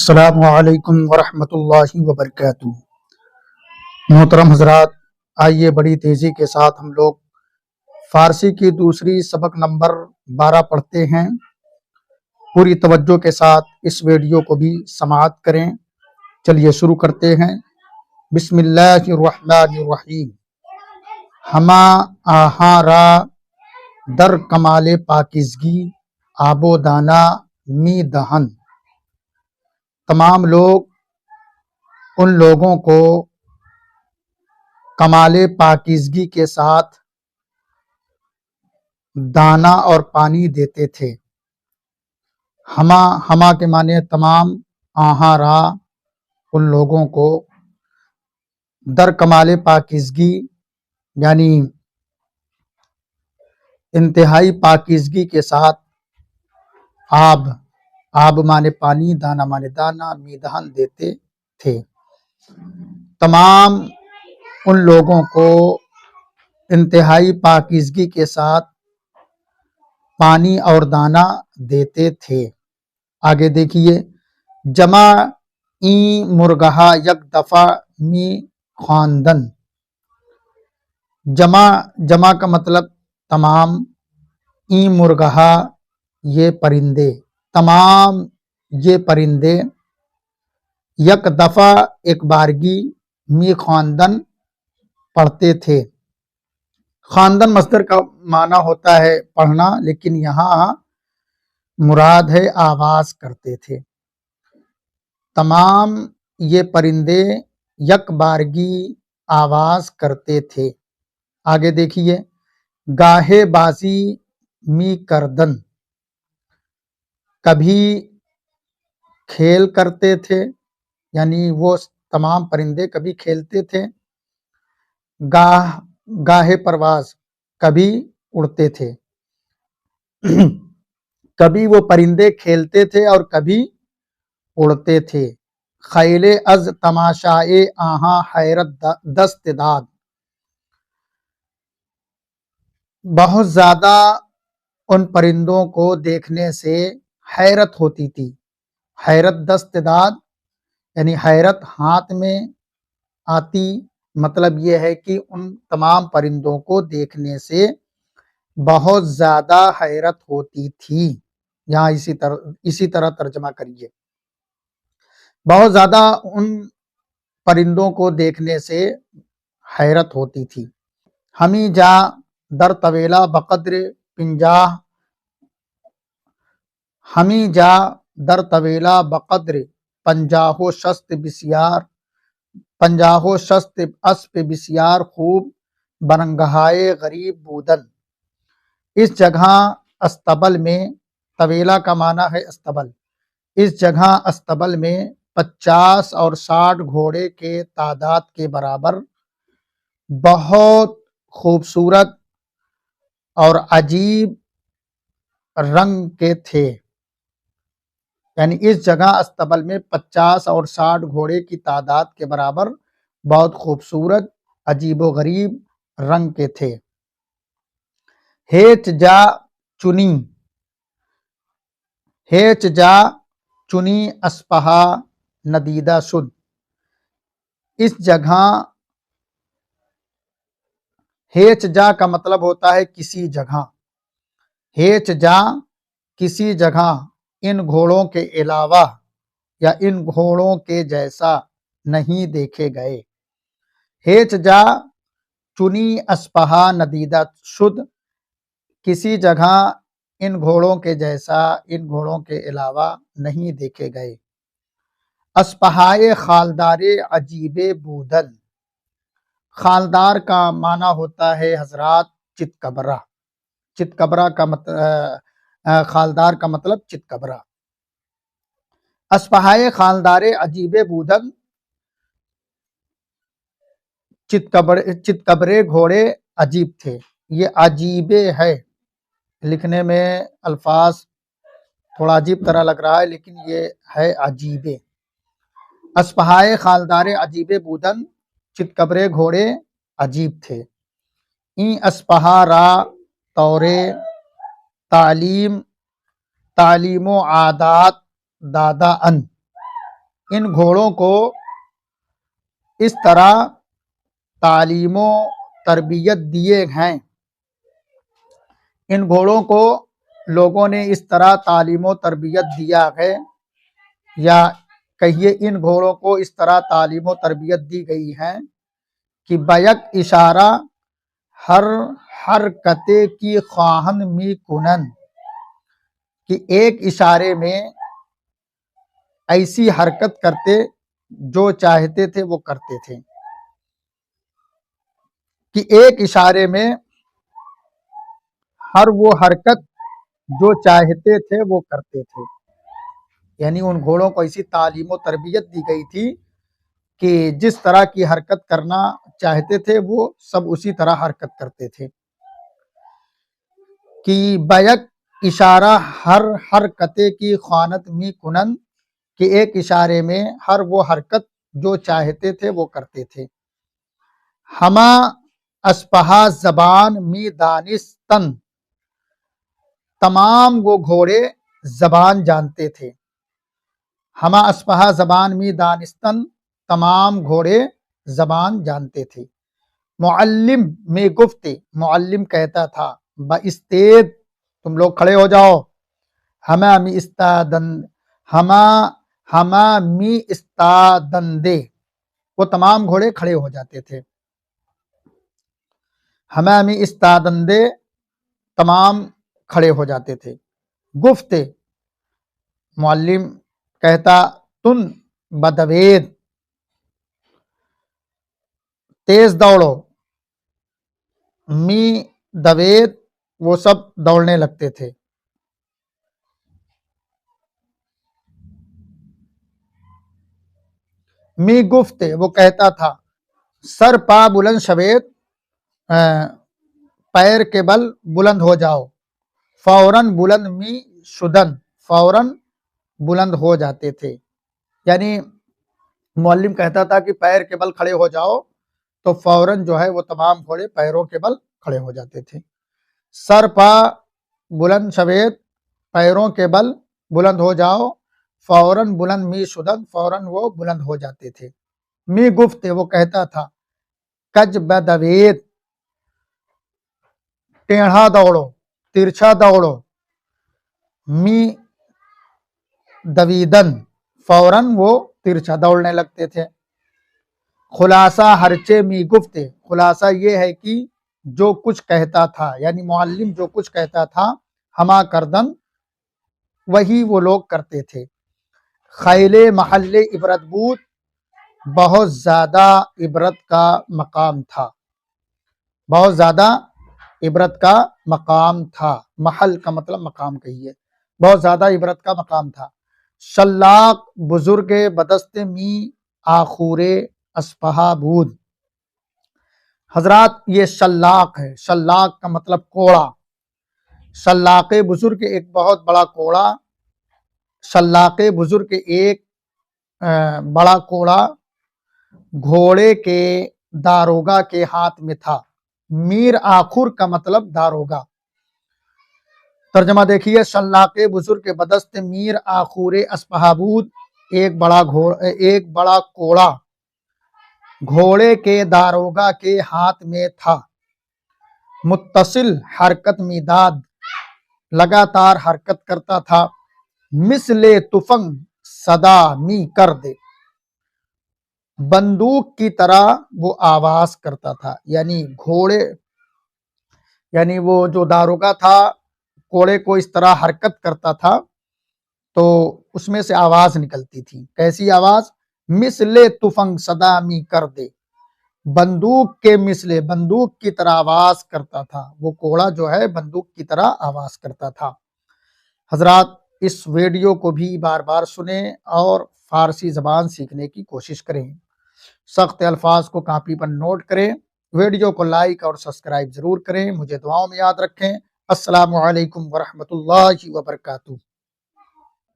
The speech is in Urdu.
السلام علیکم ورحمۃ اللہ وبرکاتہ۔ محترم حضرات، آئیے بڑی تیزی کے ساتھ ہم لوگ فارسی کی دوسری سبق نمبر 12 پڑھتے ہیں۔ پوری توجہ کے ساتھ اس ویڈیو کو بھی سماعت کریں۔ چلیے شروع کرتے ہیں۔ بسم اللہ الرحمن الرحیم۔ ہما آہاں را در کمال پاکیزگی آب و دانا می دہن۔ تمام لوگ ان لوگوں کو کمال پاکیزگی کے ساتھ دانا اور پانی دیتے تھے۔ ہما کے معنی تمام، آہاں را ان لوگوں کو، در کمال پاکیزگی یعنی انتہائی پاکیزگی کے ساتھ، آب مانے پانی، دانا مانے دانا، میدہن دیتے تھے۔ تمام ان لوگوں کو انتہائی پاکیزگی کے ساتھ پانی اور دانا دیتے تھے۔ آگے دیکھیے، جمع این مرغہا یک دفعہ می خواندن۔ جمع کا مطلب تمام، این مرغہا یہ پرندے، تمام یہ پرندے، یک دفعہ ایک بارگی، می خواندن پڑھتے تھے۔ خواندن مصدر کا معنی ہوتا ہے پڑھنا، لیکن یہاں مراد ہے آواز کرتے تھے۔ تمام یہ پرندے یک بارگی آواز کرتے تھے۔ آگے دیکھیے، گاہے بازی می کردن، کبھی کھیل کرتے تھے، یعنی وہ تمام پرندے کبھی کھیلتے تھے۔ گاہے پرواز، کبھی اڑتے تھے۔ کبھی وہ پرندے کھیلتے تھے اور کبھی اڑتے تھے۔ خیلے از تماشائے آہاں حیرت دست داد، بہت زیادہ ان پرندوں کو دیکھنے سے حیرت ہوتی تھی۔ حیرت دست داد یعنی حیرت ہاتھ میں آتی، مطلب یہ ہے کہ ان تمام پرندوں کو دیکھنے سے بہت زیادہ حیرت ہوتی تھی۔ یہاں اسی طرح ترجمہ کریے، بہت زیادہ ان پرندوں کو دیکھنے سے حیرت ہوتی تھی۔ ہمی جا در طویلہ بقدر پنجاہ، ہمی جا در طویلہ بقدر پنجاہ شست بسیار، پنجاہ شست اسپ بسیار خوب برنگہائے غریب بودن۔ اس جگہ استبل میں، طویلہ کا معنی ہے استبل، اس جگہ استبل میں 50 اور 60 گھوڑے کے تعداد کے برابر بہت خوبصورت اور عجیب رنگ کے تھے۔ یعنی اس جگہ استبل میں 50 اور 60 گھوڑے کی تعداد کے برابر بہت خوبصورت، عجیب و غریب رنگ کے تھے۔ ہیچ جا چنی، ہیچ جا چنی اسپہا ندیدہ شد، اس جگہ، ہیچ جا کا مطلب ہوتا ہے کسی جگہ، ہیچ جا کسی جگہ، ان گھوڑوں کے علاوہ یا ان گھوڑوں کے جیسا نہیں دیکھے گئے۔ ہیچ جا چنی اسپہا ندیدہ شد، کسی جگہ ان گھوڑوں کے جیسا، ان گھوڑوں کے علاوہ نہیں دیکھے گئے۔ اسپہائے خالدار عجیب بودن، خالدار کا معنی ہوتا ہے حضرات چتکبرہ، چتکبرہ کا خالدار کا مطلب چتکبرہ۔ اسپہائے خالدار عجیب بودن، چتکبرے گھوڑے عجیب تھے۔ یہ عجیبے ہے، لکھنے میں الفاظ تھوڑا عجیب طرح لگ رہا ہے، لیکن یہ ہے عجیبے۔ اسپہائے خالدار عجیب بودن، چتکبرے گھوڑے عجیب تھے۔ این اسپہا را طورے تعلیم و عادات دادا ان، ان گھوڑوں کو اس طرح تعلیم و تربیت دیے ہیں، ان گھوڑوں کو لوگوں نے اس طرح تعلیم و تربیت دیا ہے، یا کہیے ان گھوڑوں کو اس طرح تعلیم و تربیت دی گئی ہے کہ بیک اشارہ ہر حرکتے کی خواہن می کنن، کہ ایک اشارے میں ایسی حرکت کرتے جو چاہتے تھے وہ کرتے تھے، کہ ایک اشارے میں ہر وہ حرکت جو چاہتے تھے وہ کرتے تھے، یعنی ان گھوڑوں کو ایسی تعلیم و تربیت دی گئی تھی کہ جس طرح کی حرکت کرنا چاہتے تھے وہ سب اسی طرح حرکت کرتے تھے، کہ بیک اشارہ ہر حرکتے کی خوانت می کنن، کہ ایک اشارے میں ہر وہ حرکت جو چاہتے تھے وہ کرتے تھے، ہما اسپہا زبان می دانستن، تمام وہ گھوڑے زبان جانتے تھے، ہما اسپہا زبان می دانستن، تمام گھوڑے زبان جانتے تھے، معلم میں گفت، معلم کہتا تھا، باستید تم لوگ کھڑے ہو جاؤ، ہما می استادن، ہما می استادندے، وہ تمام گھوڑے کھڑے ہو جاتے تھے، ہما می استادندے، تمام کھڑے ہو جاتے تھے، گفت معلم کہتا، تن بدوید تیز دوڑو، می دوید وہ سب دوڑنے لگتے تھے، می گفت وہ کہتا تھا، سر پا بلند شوید، پیر کے بل بلند ہو جاؤ، فوراً بلند می شدن، فوراً بلند ہو جاتے تھے، یعنی معلم کہتا تھا کہ پیر کے بل کھڑے ہو جاؤ تو فوراً جو ہے وہ تمام گھوڑے پیروں کے بل کھڑے ہو جاتے تھے، سر پا بلند شوید، پیروں کے بل بلند ہو جاؤ، فوراً بلند می شدن، فوراً وہ بلند ہو جاتے تھے، می گفت وہ کہتا تھا، کج بدوید ٹیڑھا دوڑو، ترچھا دوڑو، می دویدن فوراً وہ ترچھا دوڑنے لگتے تھے، خلاصہ ہرچے می گفت، خلاصہ یہ ہے کہ جو کچھ کہتا تھا، یعنی معلم جو کچھ کہتا تھا، ہما کردن وہی وہ لوگ کرتے تھے، خیل محل عبرت بود، بہت زیادہ عبرت کا مقام تھا، بہت زیادہ عبرت کا مقام تھا، محل کا مطلب مقام کہیے، بہت زیادہ عبرت کا مقام تھا، شلاق بزرگ بدست می آخورے اسپہا بود، حضرات یہ شلاق ہے، شلاق کا مطلب کوڑا، شلاق بزرگ ایک بہت بڑا کوڑا، شلاق بزرگ ایک بڑا کوڑا گھوڑے کے داروغہ کے ہاتھ میں تھا، میر آخر کا مطلب داروغہ، ترجمہ دیکھیے، شلاق بزرگ بدست میر آخور اسپہا بود، ایک بڑا کوڑا گھوڑے کے داروغہ کے ہاتھ میں تھا، متصل حرکت میداد لگاتار حرکت کرتا تھا، مثل تفنگ صدا می کر دے، بندوق کی طرح وہ آواز کرتا تھا، یعنی وہ جو داروغہ تھا کوڑے کو اس طرح حرکت کرتا تھا تو اس میں سے آواز نکلتی تھی، کیسی آواز؟ مثل تفنگ صدا می کر دے، بندوق کے مثل، بندوق کی طرح آواز کرتا تھا، وہ کوڑا جو ہے بندوق کی طرح آواز کرتا تھا۔ حضرات اس ویڈیو کو بھی بار بار سنیں اور فارسی زبان سیکھنے کی کوشش کریں، سخت الفاظ کو کاپی پر نوٹ کریں، ویڈیو کو لائک اور سبسکرائب ضرور کریں، مجھے دعاؤں میں یاد رکھیں۔ السلام علیکم ورحمۃ اللہ وبرکاتہ۔